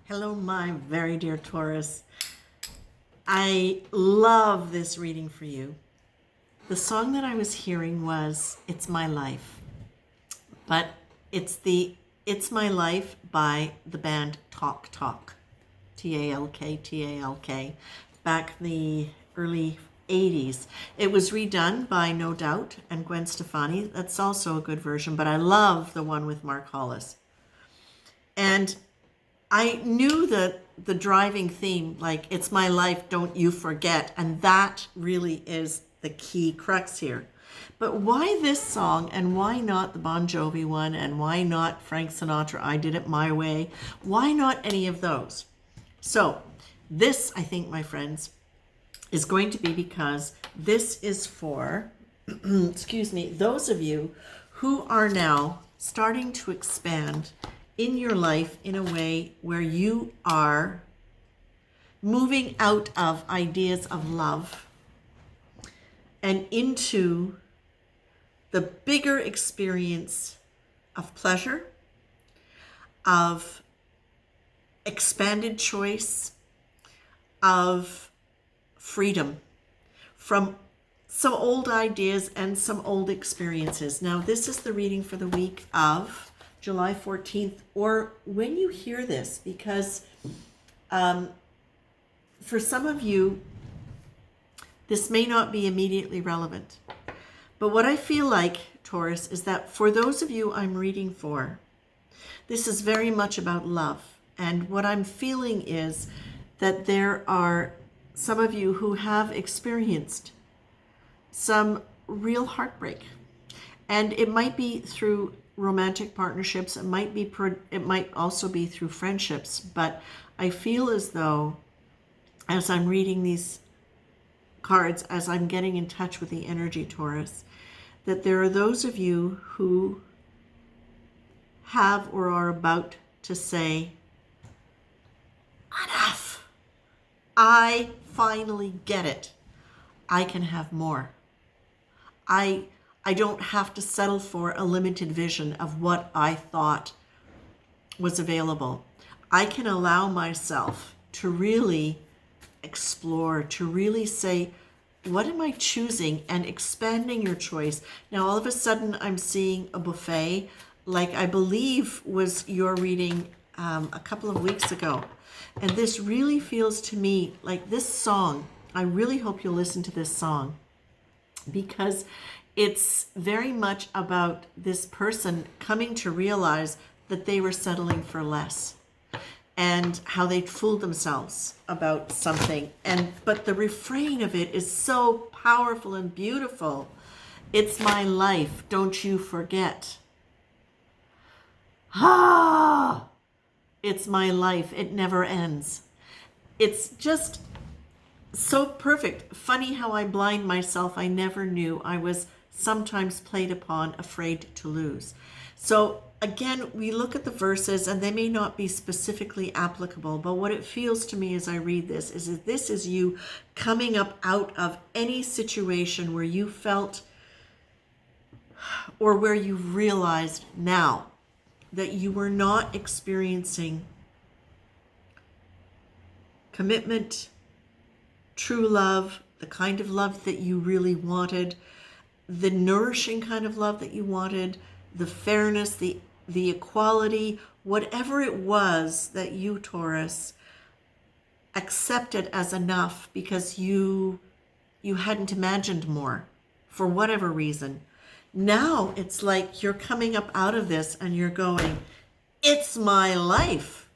Hello, my very dear Taurus. I love this reading for you. The song that I was hearing was It's My Life, but It's My Life by the band Talk Talk, Talk, Talk, back in the early 80s. It was redone by No Doubt and Gwen Stefani. That's also a good version, but I love the one with Mark Hollis. And I knew that the driving theme, like, it's my life, don't you forget. And that really is the key crux here. But why this song, and why not the Bon Jovi one, and why not Frank Sinatra, I Did It My Way? Why not any of those? So this, I think, my friends, is going to be because this is for, excuse me, those of you who are now starting to expand in your life in a way where you are moving out of ideas of love and into the bigger experience of pleasure, of expanded choice, of freedom from some old ideas and some old experiences. Now, this is the reading for the week of July 14th, or when you hear this, because for some of you, this may not be immediately relevant. But what I feel like, Taurus, is that for those of you I'm reading for, this is very much about love. And what I'm feeling is that there are some of you who have experienced some real heartbreak. And it might be through romantic partnerships, it might also be through friendships, but I feel as though as I'm reading these cards, as I'm getting in touch with the energy, Taurus, that there are those of you who have or are about to say, enough. I finally get it. I can have more. I don't have to settle for a limited vision of what I thought was available. I can allow myself to really explore, to really say, what am I choosing, and expanding your choice. Now, all of a sudden, I'm seeing a buffet, like I believe was your reading a couple of weeks ago. And this really feels to me like this song. I really hope you'll listen to this song, because it's very much about this person coming to realize that they were settling for less and how they'd fooled themselves about something. But the refrain of it is so powerful and beautiful. It's my life, don't you forget. Ah, it's my life, it never ends. It's just so perfect. Funny how I blind myself. I never knew I was sometimes played upon, afraid to lose. So again, we look at the verses and they may not be specifically applicable, but what it feels to me as I read this is that this is you coming up out of any situation where you felt, or where you realized now that you were not experiencing commitment, true love, the kind of love that you really wanted, the nourishing kind of love that you wanted, the fairness, the equality, whatever it was that you, Taurus, accepted as enough because you hadn't imagined more for whatever reason. Now it's like you're coming up out of this and you're going, it's my life.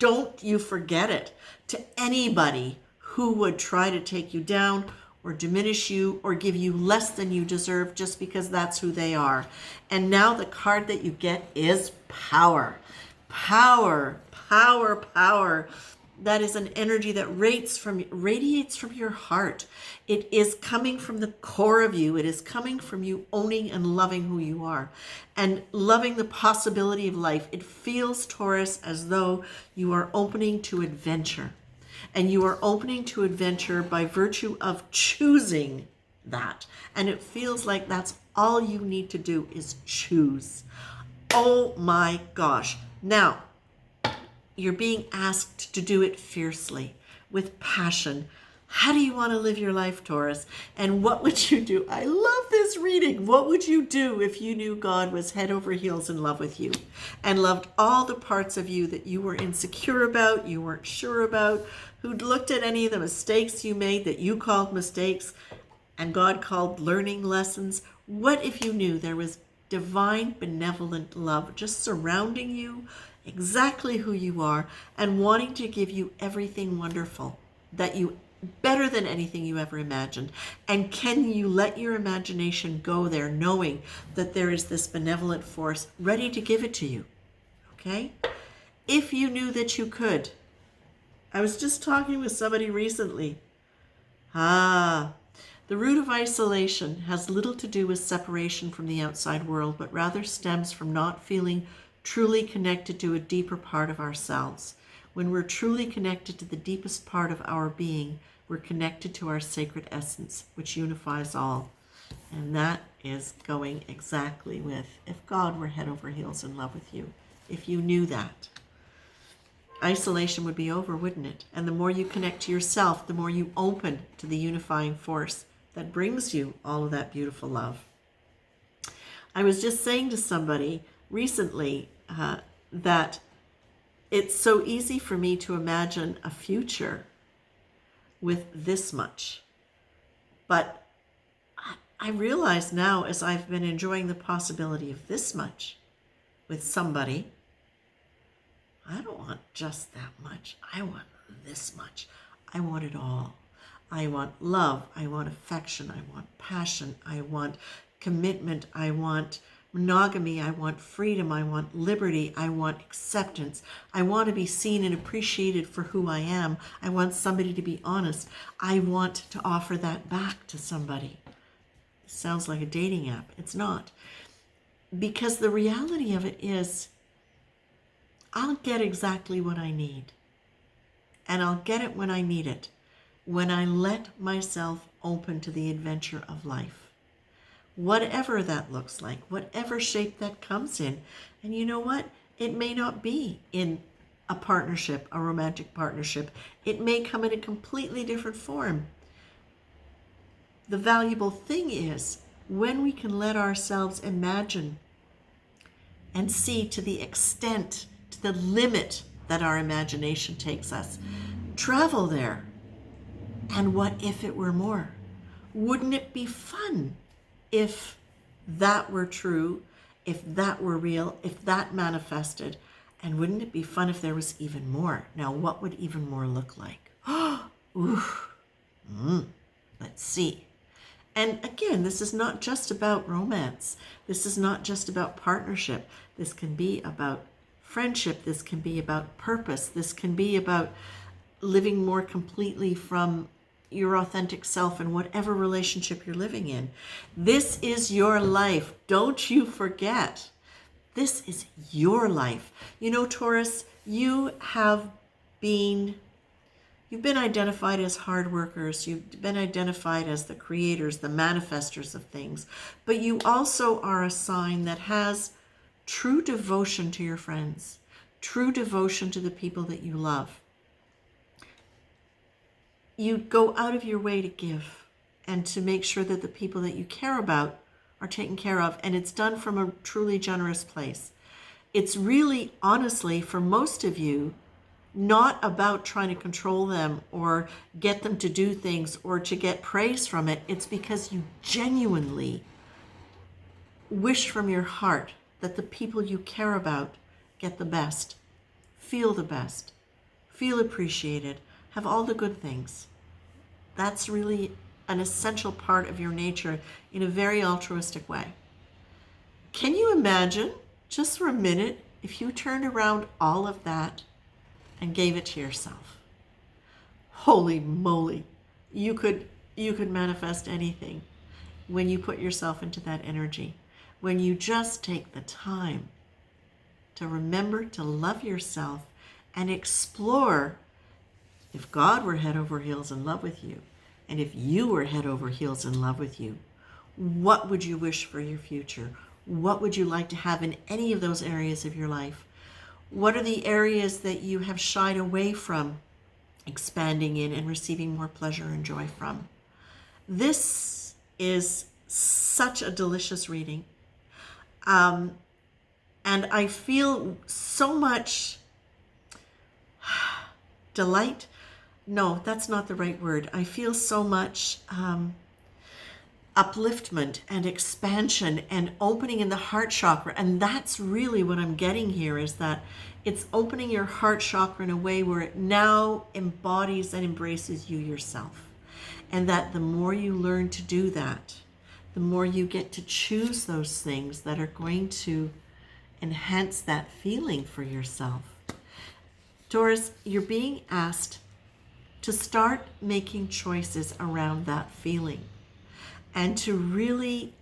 Don't you forget it. To anybody who would try to take you down or diminish you or give you less than you deserve just because that's who they are. And now the card that you get is power. Power, power, power. That is an energy that radiates from your heart. It is coming from the core of you. It is coming from you owning and loving who you are and loving the possibility of life. It feels, Taurus, as though you are opening to adventure. And you are opening to adventure by virtue of choosing that. And it feels like that's all you need to do is choose. Oh my gosh. Now, you're being asked to do it fiercely, with passion. How do you want to live your life, Taurus? And what would you do? I love this reading. What would you do if you knew God was head over heels in love with you and loved all the parts of you that you were insecure about, you weren't sure about, who'd looked at any of the mistakes you made that you called mistakes and God called learning lessons? What if you knew there was divine, benevolent love just surrounding you, exactly who you are, and wanting to give you everything wonderful that you better than anything you ever imagined? And can you let your imagination go there, knowing that there is this benevolent force ready to give it to you? Okay? If you knew that you could. I was just talking with somebody recently. The root of isolation has little to do with separation from the outside world, but rather stems from not feeling truly connected to a deeper part of ourselves. When we're truly connected to the deepest part of our being, we're connected to our sacred essence, which unifies all. And that is going exactly with if God were head over heels in love with you. If you knew that, isolation would be over, wouldn't it? And the more you connect to yourself, the more you open to the unifying force that brings you all of that beautiful love. I was just saying to somebody recently that it's so easy for me to imagine a future with this much. But I realize now, as I've been enjoying the possibility of this much with somebody, I don't want just that much. I want this much. I want it all. I want love. I want affection. I want passion. I want commitment. I want monogamy. I want freedom. I want liberty. I want acceptance. I want to be seen and appreciated for who I am. I want somebody to be honest. I want to offer that back to somebody. It sounds like a dating app. It's not. Because the reality of it is, I'll get exactly what I need. And I'll get it when I need it, when I let myself open to the adventure of life. Whatever that looks like, whatever shape that comes in. And you know what? It may not be in a partnership, a romantic partnership. It may come in a completely different form. The valuable thing is when we can let ourselves imagine and see to the extent, to the limit that our imagination takes us, travel there. And what if it were more? Wouldn't it be fun if that were true, if that were real, if that manifested? And wouldn't it be fun if there was even more? Now, what would even more look like? Let's see. And again, this is not just about romance. This is not just about partnership. This can be about friendship. This can be about purpose. This can be about living more completely from your authentic self in whatever relationship you're living in. This is your life. Don't you forget. This is your life. You know, Taurus, you've been identified as hard workers. You've been identified as the creators, the manifestors of things. But you also are a sign that has true devotion to your friends, true devotion to the people that you love. You go out of your way to give and to make sure that the people that you care about are taken care of. And it's done from a truly generous place. It's really, honestly, for most of you, not about trying to control them or get them to do things or to get praise from it. It's because you genuinely wish from your heart that the people you care about get the best, feel appreciated, have all the good things. That's really an essential part of your nature in a very altruistic way. Can you imagine, just for a minute, if you turned around all of that and gave it to yourself? Holy moly, you could manifest anything when you put yourself into that energy. When you just take the time to remember to love yourself and explore, if God were head over heels in love with you, and if you were head over heels in love with you, what would you wish for your future? What would you like to have in any of those areas of your life? What are the areas that you have shied away from expanding in and receiving more pleasure and joy from? This is such a delicious reading. And I feel so much delight. No, that's not the right word. I feel so much upliftment and expansion and opening in the heart chakra. And that's really what I'm getting here, is that it's opening your heart chakra in a way where it now embodies and embraces you yourself. And that the more you learn to do that, the more you get to choose those things that are going to enhance that feeling for yourself. Taurus, you're being asked to start making choices around that feeling and to really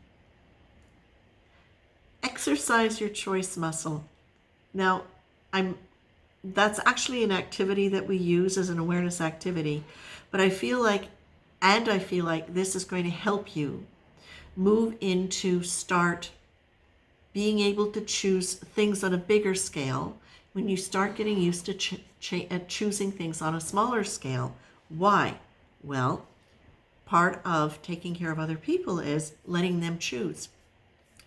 exercise your choice muscle. Now, that's actually an activity that we use as an awareness activity, but I feel like this is going to help you move into start being able to choose things on a bigger scale when you start getting used to choosing things on a smaller scale. Why? Well, part of taking care of other people is letting them choose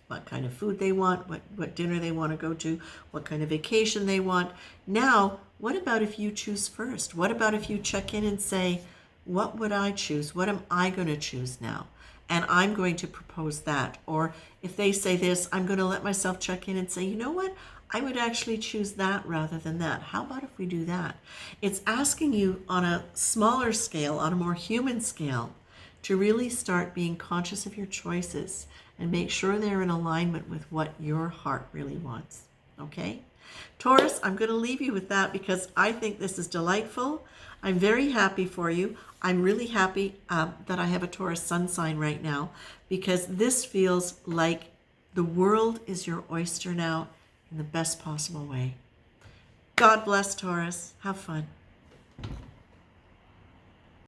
what kind of food they want, what dinner they want to go to, what kind of vacation they want. Now, what about if you choose first? What about if you check in and say, what would I choose? What am I going to choose now? And I'm going to propose that. Or if they say this, I'm going to let myself check in and say, you know what? I would actually choose that rather than that. How about if we do that? It's asking you on a smaller scale, on a more human scale, to really start being conscious of your choices and make sure they're in alignment with what your heart really wants. Okay? Taurus, I'm going to leave you with that because I think this is delightful. I'm very happy for you. I'm really happy that I have a Taurus sun sign right now, because this feels like the world is your oyster now in the best possible way. God bless, Taurus. Have fun.